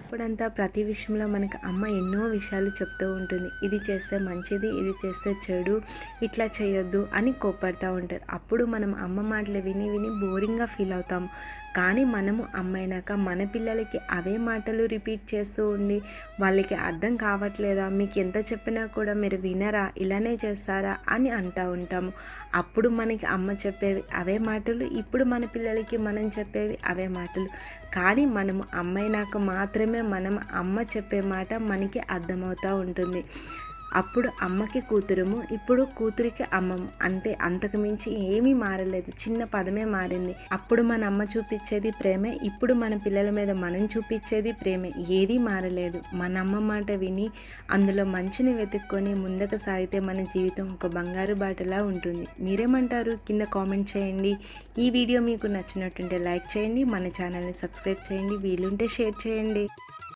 ఇప్పుడంతా ప్రతి విషయంలో మనకి అమ్మ ఎన్నో విషయాలు చెప్తూ ఉంటుంది. ఇది చేస్తే మంచిది, ఇది చేస్తే చెడు, ఇట్లా చేయొద్దు అని కోప్పడుతూ ఉంటుంది. అప్పుడు మనం అమ్మ మాటలు విని విని బోరింగ్గా ఫీల్ అవుతాము. కానీ మనము అమ్మైనాక మన పిల్లలకి అవే మాటలు రిపీట్ చేస్తూ ఉండి వాళ్ళకి అర్థం కావట్లేదా, మీకు ఎంత చెప్పినా కూడా మీరు వినరా, ఇలానే చేస్తారా అని అంటూ ఉంటాము. అప్పుడు మనకి అమ్మ చెప్పేవి అవే మాటలు, ఇప్పుడు మన పిల్లలకి మనం చెప్పేవి అవే మాటలు. కానీ మనము అమ్మైనాక మాత్రమే మనం అమ్మ చెప్పే మాట మనకి అర్థమవుతూ ఉంటుంది. అప్పుడు అమ్మకి కూతురుము, ఇప్పుడు కూతురికి అమ్మము, అంతే. అంతకు మించి ఏమీ మారలేదు, చిన్న పదమే మారింది. అప్పుడు మన అమ్మ చూపించేది ప్రేమే, ఇప్పుడు మన పిల్లల మీద మనం చూపించేది ప్రేమే. ఏదీ మారలేదు. మన అమ్మ మాట విని అందులో మంచిని వెతుక్కొని ముందుకు సాగితే మన జీవితం ఒక బంగారు బాటలా ఉంటుంది. మీరేమంటారు? కింద కామెంట్ చేయండి. ఈ వీడియో మీకు నచ్చినట్టుంటే లైక్ చేయండి, మన ఛానల్ని సబ్స్క్రైబ్ చేయండి, వీలుంటే షేర్ చేయండి.